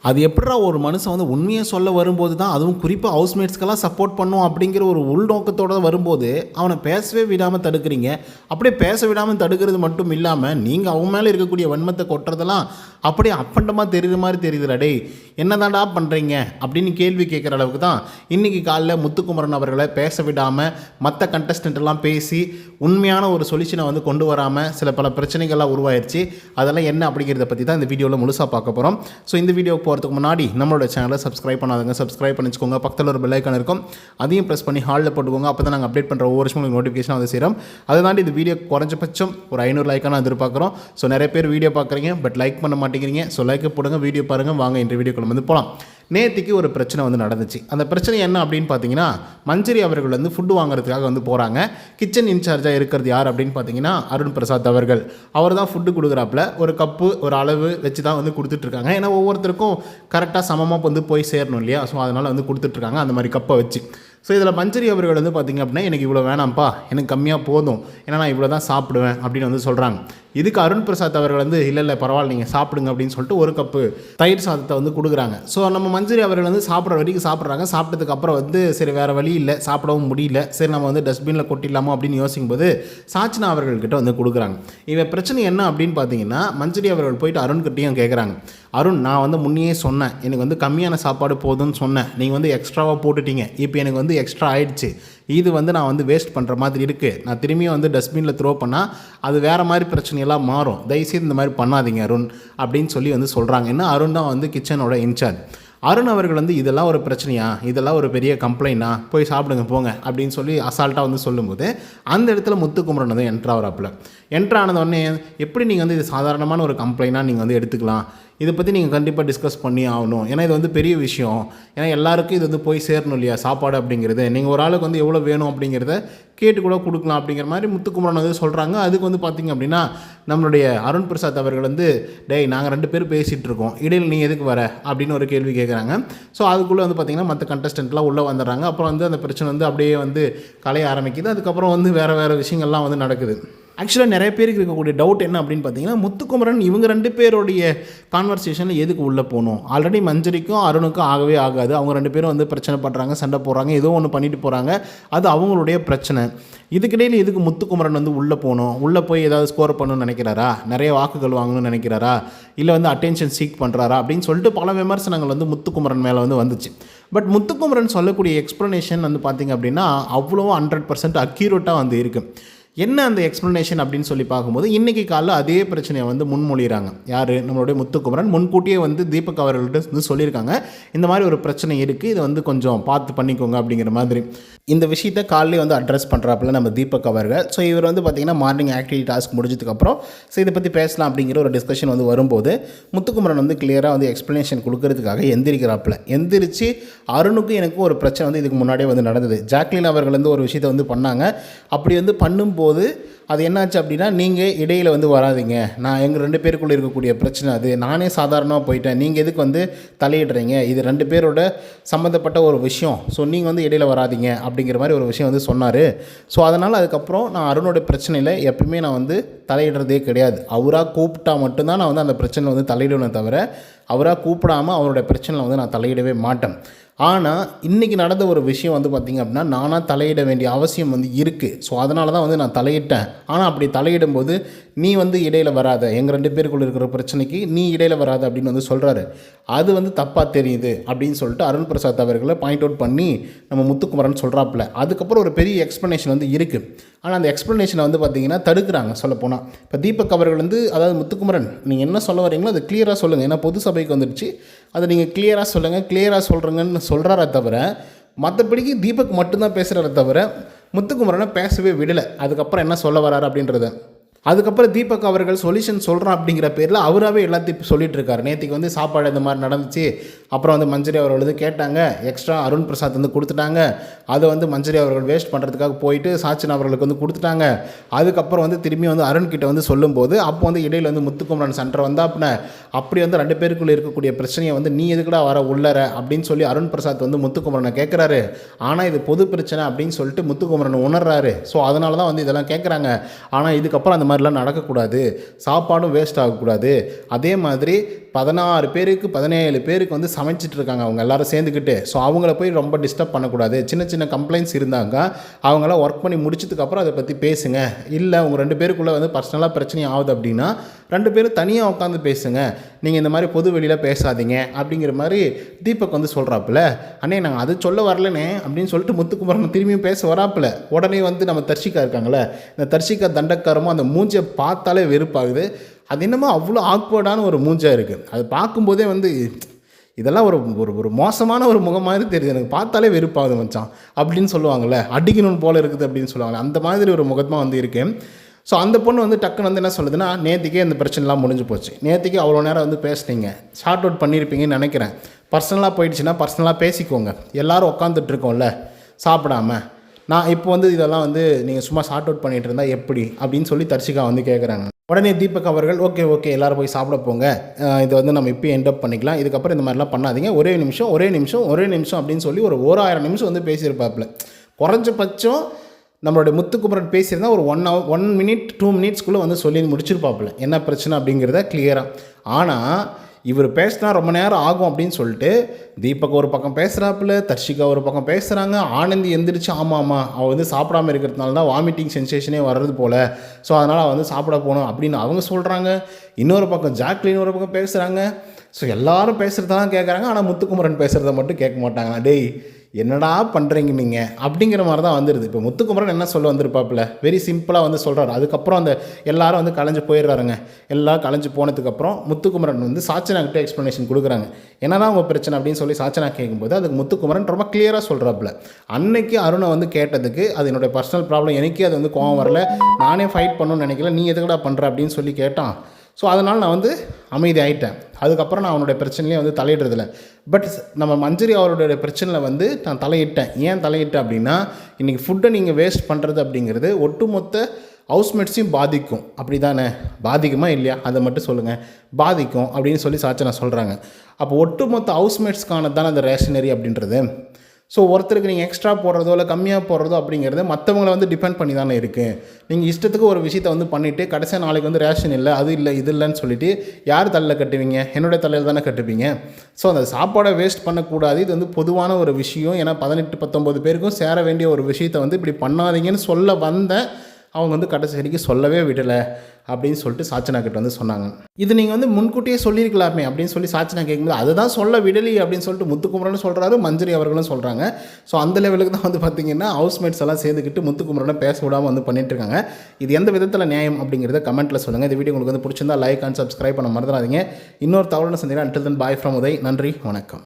அது எப்படிடா ஒரு மனுஷன் வந்து உண்மையை சொல்ல வரும்போது தான், அதுவும் குறிப்பாக ஹவுஸ்மேட்ஸ்க்கெல்லாம் சப்போர்ட் பண்ணும் அப்படிங்கிற ஒரு உள்நோக்கத்தோடு வரும்போது அவனை பேசவே விடாமல் தடுக்கிறீங்க. அப்படியே பேச விடாமல் தடுக்கிறது மட்டும் இல்லாமல் நீங்கள் அவன் மேலே இருக்கக்கூடிய வன்மத்தை கொட்டுறதெல்லாம் அப்படியே அப்பண்டமாக தெரியுற மாதிரி தெரியுதுடா. டேய் என்னதான்டா பண்ணுறீங்க அப்படின்னு கேள்வி கேட்குற அளவுக்கு தான் இன்றைக்கி காலைல முத்துக்குமரன் அவர்களை பேச விடாமல் மற்ற கண்டஸ்டன்ட் எல்லாம் பேசி உண்மையான ஒரு சொல்யூஷனை வந்து கொண்டு வராமல் சில பல பிரச்சனைகள்லாம் உருவாயிருச்சு. அதெல்லாம் என்ன அப்படிங்கிறத பற்றி தான் இந்த வீடியோவில் முழுசாக பார்க்க போகிறோம். ஸோ இந்த வீடியோ போகிறதுக்கு முன்னாடி நம்மளோட சேனலை சப்ஸ்கிரைப் பண்ணாதவங்க சப்ஸ்கிரைப் பண்ணிச்சுக்கோங்க. பக்கத்தில் ஒரு பெல் ஐக்கான் இருக்கும், அதையும் ப்ரெஸ் பண்ணி ஹாலில் போட்டுக்கோங்க. அப்போ தான் நாங்கள் அப்டேட் பண்ணுற ஒவ்வொரு விஷயம் உங்களுக்கு நோட்டிஃபிகேஷன் வந்து சேரும். அதை தாண்டி இந்த வீடியோ குறைஞ்சபட்சம் ஒரு 500 லைக்கான எதிர்பார்க்குறோம். ஸோ நிறைய பேர் வீடியோ பார்க்குறீங்க, பட் லைக் பண்ண மாட்டேங்கிறீங்க. ஸோ லைக்கை போடுங்க, வீடியோ பாருங்கள். வாங்க இந்த வீடியோக்குள்ள வந்து போகலாம். நேற்றுக்கு ஒரு பிரச்சனை வந்து நடந்துச்சு. அந்த பிரச்சனை என்ன அப்படின்னு பார்த்தீங்கன்னா, மஞ்சரி அவர்கள் வந்து ஃபுட்டு வாங்குறதுக்காக வந்து போகிறாங்க. கிச்சன் இன்சார்ஜாக இருக்கிறது யார் அப்படின்னு பார்த்தீங்கன்னா அருண் பிரசாத் அவர்கள். அவர் தான் ஃபுட்டு கொடுக்குறாப்புல. ஒரு கப்பு ஒரு அளவு வச்சு தான் வந்து கொடுத்துட்ருக்காங்க. ஏன்னா ஒவ்வொருத்தருக்கும் கரெக்டாக சமமாக வந்து போய் சேரணும் இல்லையா? ஸோ அதனால் வந்து கொடுத்துட்ருக்காங்க அந்த மாதிரி கப்பை வச்சு. ஸோ இதில் மஞ்சரி அவர்கள் வந்து பார்த்திங்க அப்படின்னா, எனக்கு இவ்வளோ வேணாம்ப்பா, எனக்கு கம்மியாக போதும், ஏன்னா நான் இவ்வளோ தான் சாப்பிடுவேன் அப்படின்னு வந்து சொல்கிறாங்க. இதுக்கு அருண் பிரசாத் அவர்கள் வந்து இல்லை பரவாயில்ல நீங்கள் சாப்பிடுங்க அப்படின்னு சொல்லிட்டு ஒரு கப்பு தயிர் சாதத்தை வந்து கொடுக்குறாங்க. ஸோ நம்ம மஞ்சரி அவர்கள் வந்து சாப்பிட்ற வரைக்கும் சாப்பிட்றாங்க. சாப்பிட்டதுக்கப்புறம் வந்து சரி வேறு வழி இல்லை, சாப்பிடவும் முடியல, சரி நம்ம வந்து டஸ்ட்பினில் கொட்டிடலாமோ அப்படின்னு யோசிக்கும்போது சாச்சனா அவர்கள்கிட்ட வந்து கொடுக்குறாங்க. இவன் பிரச்சனை என்ன அப்படின்னு பார்த்தீங்கன்னா, மஞ்சரி அவர்கள் போயிட்டு அருண்கிட்டையும் கேட்குறாங்க, அருண் நான் வந்து முன்னையே சொன்னேன், எனக்கு வந்து கம்மியான சாப்பாடு போதும்னு சொன்னேன், நீங்கள் வந்து எக்ஸ்ட்ராவாக போட்டுட்டீங்க, இப்போ எனக்கு வந்து எக்ஸ்ட்ரா ஆயிடுச்சு, இது வந்து நான் வந்து வேஸ்ட் பண்ணுற மாதிரி இருக்குது, நான் திரும்பியும் வந்து டஸ்ட்பினில் த்ரோ பண்ணால் அது வேறு மாதிரி பிரச்சனையெல்லாம் மாறும், தயவுசெய்து இந்த மாதிரி பண்ணாதீங்க அருண் அப்படின்னு சொல்லி வந்து சொல்கிறாங்க. ஏன்னா அருண் தான் வந்து கிச்சனோட இன்சார்ஜ். அருண் அவர்கள் வந்து இதெல்லாம் ஒரு பிரச்சனையா, இதெல்லாம் ஒரு பெரிய கம்ப்ளைண்ட்டா, போய் சாப்பிடுங்க போங்க அப்படின்னு சொல்லி அசால்ட்டாக வந்து சொல்லும்போது அந்த இடத்துல முத்துக்குமரன் வந்து என்ட்ராகிறாப்புல. என்ட்ரானதோடனே எப்படி நீங்கள் வந்து இது சாதாரணமான ஒரு கம்ப்ளைண்ட்டாக நீங்கள் வந்து எடுத்துக்கலாம், இதை பற்றி நீங்கள் கண்டிப்பாக டிஸ்கஸ் பண்ணி ஆகணும், ஏன்னா இது வந்து பெரிய விஷயம், ஏன்னா எல்லாருக்கும் இது வந்து போய் சேரணும் இல்லையா சாப்பாடு அப்படிங்கிறது, நீங்கள் ஒரு ஆளுக்கு வந்து எவ்வளோ வேணும் அப்படிங்கிறத கேட்டு கூட கொடுக்கலாம் அப்படிங்கிற மாதிரி முத்துக்குமரன் வந்து சொல்கிறாங்க. அதுக்கு வந்து பார்த்திங்க அப்படின்னா நம்மளுடைய அருண் பிரசாத் அவர்கள் வந்து டேய் நாங்கள் 2 பேர் பேசிகிட்டு இருக்கோம், இடையில் நீ எதுக்கு வர அப்படின்னு ஒரு கேள்வி கேட்குறாங்க. ஸோ அதுக்குள்ளே வந்து பார்த்திங்கன்னா மற்ற கண்டஸ்டன்ட்லாம் உள்ளே வந்துடுறாங்க. அப்புறம் வந்து அந்த பிரச்சனை வந்து அப்படியே வந்து கலைய ஆரம்பிக்குது. அதுக்கப்புறம் வந்து வேறு விஷயங்கள்லாம் வந்து நடக்குது. ஆக்சுவலாக நிறைய பேருக்கு இருக்கக்கூடிய டவுட் என்ன அப்படின்னு பார்த்தீங்கன்னா, முத்துக்குமரன் இவங்க 2 பேருடைய கான்வர்சேஷனில் எதுக்கு உள்ளே போகணும்? ஆல்ரெடி மஞ்சரிக்கும் அருணுக்கும் ஆகவே ஆகாது. அவங்க 2 பேரும் வந்து பிரச்சனை பண்ணுறாங்க, சண்டை போடுறாங்க, ஏதோ ஒன்று பண்ணிட்டு போகிறாங்க, அது அவங்களுடைய பிரச்சனை. இதுக்கிடையில் எதுக்கு முத்துக்குமரன் வந்து உள்ளே போகணும்? உள்ளே போய் ஏதாவது ஸ்கோர் பண்ணணும்னு நினைக்கிறாரா, நிறைய வாக்குகள் வாங்கணும்னு நினைக்கிறாரா, இல்லை வந்து அட்டென்ஷன் சீக் பண்ணுறாரா அப்படின்னு சொல்லிட்டு பல விமர்சனங்கள் வந்து முத்துக்குமரன் மேலே வந்து வந்துச்சு. பட் முத்துக்குமரன் சொல்லக்கூடிய எக்ஸ்ப்ளனேஷன் வந்து பார்த்திங்க அப்படின்னா அவ்வளோ 100% அக்யூரேட்டாக வந்து இருக்குது. என்ன அந்த எக்ஸ்ப்ளனேஷன் அப்படின்னு சொல்லி பார்க்கும்போது, இன்றைக்கி காலைல அதே பிரச்சனையை வந்து முன்மொழிகிறாங்க. யார்? நம்மளுடைய முத்துக்குமரன் முன்கூட்டியே வந்து தீபக் அவர்கள்ட்ட வந்து சொல்லியிருக்காங்க, இந்த மாதிரி ஒரு பிரச்சனை இருக்குது, இதை வந்து கொஞ்சம் பார்த்து பண்ணிக்கோங்க அப்படிங்கிற மாதிரி. இந்த விஷயத்தை காலையிலே வந்து அட்ரஸ் பண்ணுறாப்புல நம்ம தீபக் அவர்கள். ஸோ இவர் வந்து பார்த்திங்கன்னா மார்னிங் ஆக்டிவிட்டி டாஸ்க் முடிஞ்சதுக்கப்புறம் ஸோ இதை பற்றி பேசலாம் அப்படிங்கிற ஒரு டிஸ்கஷன் வந்து வரும்போது முத்துக்குமரன் வந்து கிளியராக வந்து எக்ஸ்ப்ளனேஷன் கொடுக்கறதுக்காக எந்திரிக்கிறாப்புல. எந்திரிச்சு அருணுக்கும் எனக்கும் ஒரு பிரச்சனை வந்து இதுக்கு முன்னாடியே வந்து நடந்தது. ஜாக்லின் அவர்கள் வந்து ஒரு விஷயத்தை வந்து பண்ணாங்க. அப்படி வந்து பண்ணும்போது அது என்னாச்சு அப்படின்னா, நீங்கள் இடையில் வந்து வராதிங்க, நான் எங்கள் 2 பேருக்குள்ளே இருக்கக்கூடிய பிரச்சனை அது, நானே சாதாரணமாக போயிட்டேன், நீங்கள் எதுக்கு வந்து தலையிடுறீங்க, இது 2 பேரோட சம்மந்தப்பட்ட ஒரு விஷயம், ஸோ நீங்கள் வந்து இடையில் வராதிங்க அப்படிங்கிற மாதிரி ஒரு விஷயம் வந்து சொன்னார். ஸோ அதனால் அதுக்கப்புறம் நான் அருணோட பிரச்சனையில் எப்பயுமே நான் வந்து தலையிடுறதே கிடையாது. அவராக கூப்பிட்டா மட்டும்தான் நான் வந்து அந்த பிரச்சனையில் வந்து தலையிடுவேனே தவிர, அவராக கூப்பிடாமல் அவரோட பிரச்சனையில் வந்து நான் தலையிடவே மாட்டேன். ஆனால் இன்றைக்கி நடந்த ஒரு விஷயம் வந்து பார்த்திங்க அப்படின்னா, நானாக தலையிட வேண்டிய அவசியம் வந்து இருக்குது. ஸோ அதனால தான் வந்து நான் தலையிட்டேன். ஆனால் அப்படி தலையிடும்போது நீ வந்து இடையில் வராத, எங்கள் 2 பேருக்குள்ளே இருக்கிற பிரச்சனைக்கு நீ இடையில் வராத அப்படின்னு வந்து சொல்கிறாரு. அது வந்து தப்பாக தெரியுது அப்படின்னு சொல்லிட்டு அருண் பிரசாத் அவர்களை பாயிண்ட் அவுட் பண்ணி நம்ம முத்துக்குமரன் சொல்கிறாப்புல. அதுக்கப்புறம் ஒரு பெரிய எக்ஸ்ப்ளனேஷன் வந்து இருக்குது. ஆனால் அந்த எக்ஸ்ப்ளனேஷனை வந்து பார்த்திங்கன்னா தடுக்கிறாங்க சொல்லப்போனால். இப்போ தீபக் அவர்கள் வந்து, அதாவது முத்துக்குமரன் நீங்கள் என்ன சொல்ல வரீங்களோ அதை கிளியராக சொல்லுங்கள், ஏன்னா பொது சபைக்கு வந்துடுச்சு, அதை நீங்கள் கிளியராக சொல்லுங்கள், கிளியராக சொல்கிறீங்கன்னு சொல்கிறாரே தவிர, மற்றபடிக்கு தீபக் மட்டும்தான் பேசுகிறாரே தவிர முத்துக்குமரனை பேசவே விடலை. அதுக்கப்புறம் என்ன சொல்ல வராரு அப்படின்றத. அதுக்கப்புறம் தீபக் அவர்கள் சொல்யூஷன் சொல்கிறான் அப்படிங்கிற பேரில் அவராகவே எல்லாத்தையும் சொல்லிட்டு இருக்காரு. நேற்றுக்கு வந்து சாப்பாடு இந்த மாதிரி நடந்துச்சு, அப்புறம் வந்து மஞ்சரி அவர்கள் வந்து கேட்டாங்க, எக்ஸ்ட்ரா அருண் பிரசாத் வந்து கொடுத்துட்டாங்க, அதை வந்து மஞ்சரி அவர்கள் வேஸ்ட் பண்ணுறதுக்காக போயிட்டு சாச்சன் அவர்களுக்கு வந்து கொடுத்துட்டாங்க. அதுக்கப்புறம் வந்து திரும்பி வந்து அருண் கிட்ட வந்து சொல்லும்போது அப்போ வந்து இடையில் வந்து முத்துக்குமரன் சண்டை வந்தாப்புன, அப்படி வந்து 2 பேருக்குள்ளே இருக்கக்கூடிய பிரச்சனையை வந்து நீ எதுக்குடா வர உள்ளற அப்படின்னு சொல்லி அருண் பிரசாத் வந்து முத்துக்குமரனை கேட்குறாரு. ஆனால் இது பொது பிரச்சனை அப்படின்னு சொல்லிட்டு முத்துக்குமரன் உணர்றாரு. ஸோ அதனால தான் வந்து இதெல்லாம் கேட்குறாங்க. ஆனால் இதுக்கப்புறம் அந்த மாதிரிலாம் நடக்கக்கூடாது, சாப்பாடும் வேஸ்ட் ஆகக்கூடாது, அதே மாதிரி 16 பேருக்கு 17 பேருக்கு வந்து சமைச்சிட்டு இருக்காங்க அவங்க எல்லாரும் சேர்ந்துக்கிட்டு. ஸோ அவங்கள போய் ரொம்ப டிஸ்டர்ப் பண்ணக்கூடாது. சின்ன சின்ன கம்ப்ளைண்ட்ஸ் இருந்தாங்க, அவங்களாம் ஒர்க் பண்ணி முடிச்சதுக்கப்புறம் அதை பற்றி பேசுங்க. இல்லை உங்கள் 2 பேருக்குள்ளே வந்து பர்சனலாக பிரச்சனை ஆகுது அப்படின்னா 2 பேரும் தனியாக உட்காந்து பேசுங்க, நீங்கள் இந்த மாதிரி பொது வெளியில் பேசாதீங்க அப்படிங்கிற மாதிரி தீபக் வந்து சொல்கிறாப்புல. அண்ணே நாங்கள் அது சொல்ல வரலனே அப்படின்னு சொல்லிட்டு முத்துக்குமரன் திரும்பியும் பேச வராப்புல. உடனே வந்து நம்ம தர்ஷிகா இருக்காங்களே, இந்த தர்ஷிகா தண்டக்காரமும் அந்த மூஞ்சியை பார்த்தாலே வெறுப்பாகுது. அது என்னமோ அவ்வளோ ஆக்வர்டான ஒரு மூஞ்சாக இருக்குது. அது பார்க்கும்போதே வந்து இதெல்லாம் ஒரு ஒரு ஒரு மோசமான ஒரு முகம் மாதிரி தெரியுது, எனக்கு பார்த்தாலே வெறுப்பாகுது மச்சான் அப்படின்னு சொல்லுவாங்கள்ல, அடிக்கணும் போல் இருக்குது அப்படின்னு சொல்லுவாங்கள்ல, அந்த மாதிரி ஒரு முகமாக வந்து இருக்குது. ஸோ அந்த பொண்ணு வந்து டக்குன்னு வந்து என்ன சொல்லுதுன்னா, நேற்றுக்கே இந்த பிரச்சனைலாம் முடிஞ்சு போச்சு, நேற்றுக்கே அவ்வளோ நேரம் வந்து பேசுனீங்க, ஷார்ட் அவுட் பண்ணியிருப்பீங்கன்னு நினைக்கிறேன், பர்சனலாக போயிடுச்சுன்னா பர்சனலாக பேசிக்கோங்க, எல்லோரும் உட்காந்துட்ருக்கோம்ல சாப்பிடாம, நான் இப்போ வந்து இதெல்லாம் வந்து நீங்கள் சும்மா ஷார்ட் அவுட் பண்ணிகிட்டு இருந்தால் எப்படி அப்படின்னு சொல்லி தர்ஷிகா வந்து கேட்குறாங்க. உடனே தீபக் அவர்கள் ஓகே எல்லோரும் போய் சாப்பிட போங்க, இதை வந்து நம்ம இப்போ என்டப் பண்ணிக்கலாம், இதுக்கப்புறம் இந்த மாதிரிலாம் பண்ணாதீங்க, ஒரே நிமிஷம் அப்படின்னு சொல்லி ஒரு 1000 நிமிஷம் வந்து பேசியிருப்பாப்புல. குறைஞ்சபட்சம் நம்மளுடைய முத்துக்குமரன் பேசியிருந்தால் ஒரு 1 minute 2 minutesக்குள்ளே வந்து சொல்லி முடிச்சிருப்பாப்புல என்ன பிரச்சனை அப்படிங்கிறத கிளியராக. ஆனால் இவர் பேசினா ரொம்ப நேரம் ஆகும் அப்படின்னு சொல்லிட்டு தீபக் ஒரு பக்கம் பேசுகிறாப்புல, தர்ஷிகா ஒரு பக்கம் பேசுகிறாங்க, ஆனந்தி எந்திரிச்சு ஆமாம் அவள் வந்து சாப்பிடாமல் இருக்கிறதுனால தான் வாமிட்டிங் சென்சேஷனே வர்றது போல், ஸோ அதனால் அவள் வந்து சாப்பிட போகணும் அப்படின்னு அவங்க சொல்கிறாங்க. இன்னொரு பக்கம் ஜாக்லின் ஒரு பக்கம் பேசுகிறாங்க. ஸோ எல்லோரும் பேசுகிறதெல்லாம் கேட்குறாங்க, ஆனால் முத்துக்குமரன் பேசுகிறத மட்டும் கேட்க மாட்டாங்களா. டேய் என்னடா பண்ணுறீங்க நீங்கள் அப்படிங்கிற மாதிரி தான் வந்துடுது. இப்போ முத்துக்குமரன் என்ன சொல்ல வந்திருப்பாப்புல, வெரி சிம்பிளாக வந்து சொல்கிறாரு. அதுக்கப்புறம் அந்த எல்லாரும் வந்து கலைஞ்சு போயிடுறாருங்க. எல்லாம் கலைஞ்சு போனதுக்கப்புறம் முத்துக்குமரன் வந்து சாச்சனாக்கிட்ட எக்ஸ்ப்ளனேஷன் கொடுக்குறாங்க, என்னதான் உங்கள் பிரச்சனை அப்படின்னு சொல்லி சாச்சனா கேட்கும்போது அதுக்கு முத்துக்குமரன் ரொம்ப கிளியராக சொல்கிறாப்புல, அன்னைக்கு அருணை வந்து கேட்டதுக்கு அது என்னுடைய பர்சனல் ப்ராப்ளம், எனக்கே அது வந்து கோவம் வரல, நானே ஃபைட் பண்ணணும்னு நினைக்கல, நீ எதுக்கடா பண்ணுற அப்படின்னு சொல்லி கேட்டான். ஸோ அதனால் நான் வந்து அமைதி ஆகிட்டேன். அதுக்கப்புறம் நான் அவனுடைய பிரச்சனையே வந்து தலையிடுறதில்ல. பட் நம்ம மஞ்சரி அவருடைய பிரச்சனையில் வந்து நான் தலையிட்டேன். ஏன் தலையிட்டேன் அப்படின்னா, இன்றைக்கி ஃபுட்டை நீங்கள் வேஸ்ட் பண்ணுறது அப்படிங்கிறது ஒட்டுமொத்த ஹவுஸ்மேட்ஸையும் பாதிக்கும். அப்படி தானே? பாதிக்குமா இல்லையா அதை மட்டும் சொல்லுங்கள். பாதிக்கும் அப்படின்னு சொல்லி சாச்சனா சொல்கிறாங்க. அப்போ ஒட்டுமொத்த ஹவுஸ்மேட்ஸ்க்கான தானே அந்த ரேஷனரி அப்படின்றது. ஸோ ஒருத்தருக்கு நீங்கள் எக்ஸ்ட்ரா போடுறதோ இல்லை கம்மியாக போடுறதோ அப்படிங்கிறது மற்றவங்களை வந்து டிபெண்ட் பண்ணி தானே இருக்குது. நீங்கள் இஷ்டத்துக்கு ஒரு விஷயத்தை வந்து பண்ணிவிட்டு கடைசியாக நாளைக்கு வந்து ரேஷன் இல்லை, அது இல்லை, இது இல்லைன்னு சொல்லிவிட்டு யார் தலையில் கட்டுவீங்க? என்னுடைய தலையில் தானே கட்டுப்பீங்க. ஸோ அந்த சாப்பாடை வேஸ்ட் பண்ணக்கூடாது, இது வந்து பொதுவான ஒரு விஷயம். ஏன்னா 18-19 பேருக்கும் சேர வேண்டிய ஒரு விஷயத்தை வந்து இப்படி பண்ணாதீங்கன்னு சொல்ல வந்தேன். அவங்க வந்து கடைசி வரைக்கும் சொல்லவே விடலை அப்படின்னு சொல்லிட்டு சாச்சனா கிட்ட வந்து சொன்னாங்க. இது நீங்கள் வந்து முன்கூட்டியே சொல்லியிருக்கலாமே அப்படின்னு சொல்லி சாச்சனா கேட்கும்போது அதுதான் சொல்ல விடலி அப்படின்னு சொல்லிட்டு முத்துக்குமரன் சொல்கிறாரு, மஞ்சரி அவர்களும் சொல்கிறாங்க. ஸோ அந்த லெவலுக்கு தான் வந்து பார்த்திங்கன்னா ஹவுஸ்மேட்ஸ் எல்லாம் சேர்ந்துக்கிட்டு முத்துக்குமரனை பேச விடாமல் வந்து பண்ணிட்டுருக்காங்க. இது எந்த விதத்தில் நியாயம் அப்படிங்கிறத கமெண்ட்டில் சொல்லுங்கள். இந்த வீடியோ உங்களுக்கு வந்து பிடிச்சிருந்தா லைக் அண்ட் சப்ஸ்கிரைப் பண்ண மறந்துடாதீங்க. இன்னொரு தகவல்னு சந்திக்கிறேன். until then bye from Uday. நன்றி, வணக்கம்.